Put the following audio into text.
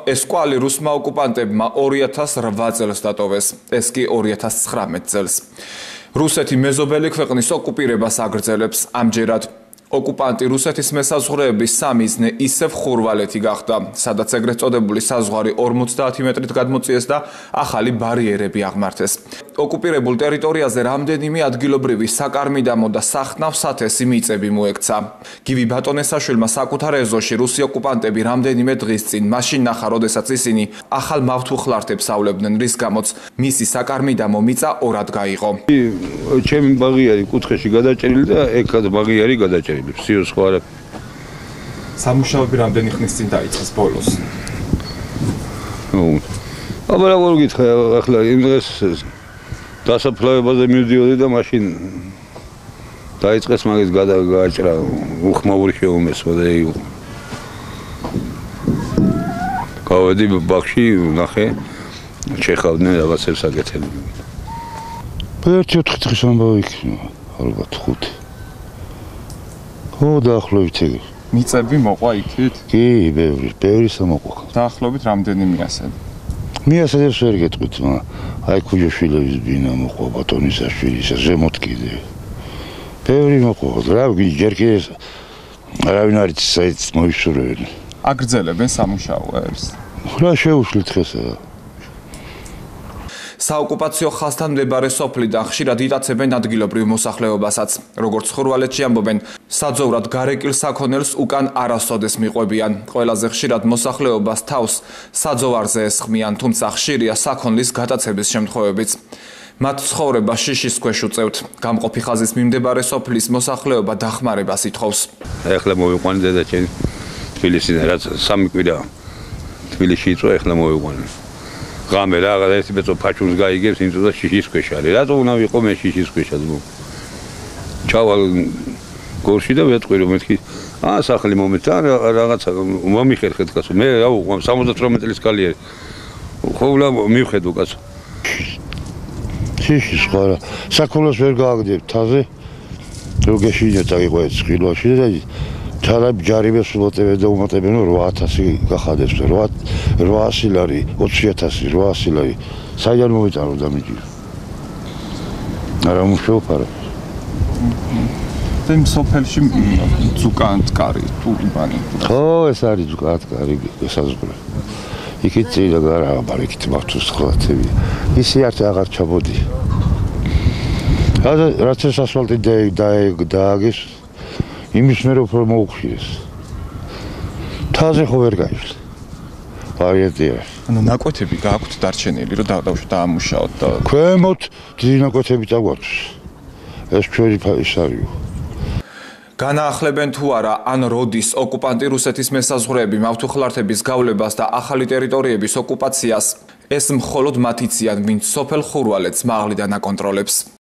ეს კვალი რუსმა ოკუპანტებმა 2008 წელს დატოვეს, ეს კი 2019 წელს. რუსეთი მეზობელი ქვეყნის ოკუპირებას აგრძელებს. ამჯერად ოკუპანტი რუსეთის მესაზღვრეების სამიზნე ისევ ხურვალეთი გახდა, სადაც ეგრეთ წოდებული საზღვარი 50 მეტრით გადმოწიეს და ახალი ბარიერები აღმართეს. ოკუპირებულ ტერიტორიაზე რამდენიმე ადგილობრივი საკარმიდამო და სახნავ სათესი მიწები მოექცა. გივი ბატონესაშვილმა საკუთარ ეზოში რუსი ოკუპანტები რამდენიმე დღის წინ მაშინ ნახა, როდესაც ისინი ახალ მავთუხლართებს ავლებდნენ, რის გამოც მისი საკარმიდამო მიწა ორად გაიყო. ჩემი ბაღი არის კუთხეში გადაჭერილი და ეკად ბაღი არის გადაჭერილი. სიოს ხო არა. სამუშაოები რამდენი ხნის წინ დაიწყეს ბოლოს? აბა რა გითხე ახლა იმ დღეს დასაფლავებაზე მივდიოდი და მაშინ დაიწყეს მაგის გადაჭრა უხმაური შეუმესვა და გავედი ბაღში ნახე შეხავდნენ რაღაცებს აკეთებდნენ. ერთი 4 დღის ამბავი იქნება ალბათ 5. დაახლოებით ეგ. მიწები მოყვა იქით? კი, ბევრი მოყვა. დაახლოებით რამდენი მიასად? მიასადებს ვერ გეტყვით, მაგრამ აი ქუჯაშვილების ბინა მოყვა, ბატონისაშვილის, ზემოთ კიდე. ბევრი მოყვა, რა ვიცი, ჯერ კიდე არავინ არ იცის, საერთოდ მოისურვებენ. აგრძელებენ სამუშაოებს? რა შეუშლით ხესა? საოკუპაციო ხაზთან მდებარე სოფლიდან ხშირად იტაცებენ ადგილობრივ მოსახლეობასაც. როგორც ხურვალეთში ამბობენ, საძოვრად გარეკილ საქონელს უკან არასოდეს მიყვებიან. ყველაზე ხშირად მოსახლეობას თავს საძოვარზე ესხმიან, თუმცა ხშირია საქონლის გატაცების შემთხვევებიც. მათ ცხოვრება შიშის ქვეშ უწევთ. გამყოფი ხაზის მიმდებარე სოფლის მოსახლეობა დახმარებას ითხოვს. ეხლა მოვიყვანე დედაჩემ თბილისიდან, რაც 3 კვირა თბილისში იწვა, ეხლა მოვიყვანე. გამე რა ერთი ბეწო ფაჩუნს გაიგებს, იმიტომ და შიშის ქვეშ არის. რატო უნდა ვიყო მე შიშის ქვეშად? ჩავალ გორში და ვეთყვი რომ მეთქი სახლი მომეცა რაღაცა მომიხერხეთ კაცო. მე რა უყვამ 78 წლის კალი არის. ხოლმე მივხედო კაცო. შიშის ხარა. საქონელს ვერ გააგდებ თაზე. რო გეშინეთ აიყვეთ ხილვაში და ჩარაბ ჯარიბებს ვუტებენ და უმატებენ 8000 გახადებს 800 ლარი 20000 800 ლარი საიდან მოვიტანო და მიჯი არა მუშაობ არა და სოფელში ზუკანტკარი ტურიბანი ხო ეს არის ზუკანტკარი ესაზღვრა იქით წინა გარა ბარეკით მართოს ხლათები ისი არც აღარ ჩაბოდი რაც ეს ასფალტი დააგეს იმის მე რო მოუხშირეს. თაზე ხო ვერ გაიშლ. ვარიანტია. ანუ ნაკვეთები გააქვთ დარჩენილი, რომ დაამუშაოთ და ქვემოთ დიდი ნაკვეთები დაგვაქვს. ეს ჩვენი ის არის. განაახლებენ თუ არა, ან როდის ოკუპანტი რუსეთის მესაზღვრეები მავთუხლართების გავლებას და ახალი ტერიტორიების ოკუპაციას, ეს მხოლოდ მათ იციან, ვინც სოფელ ხურვალეთს მაღლიდან აკონტროლებს.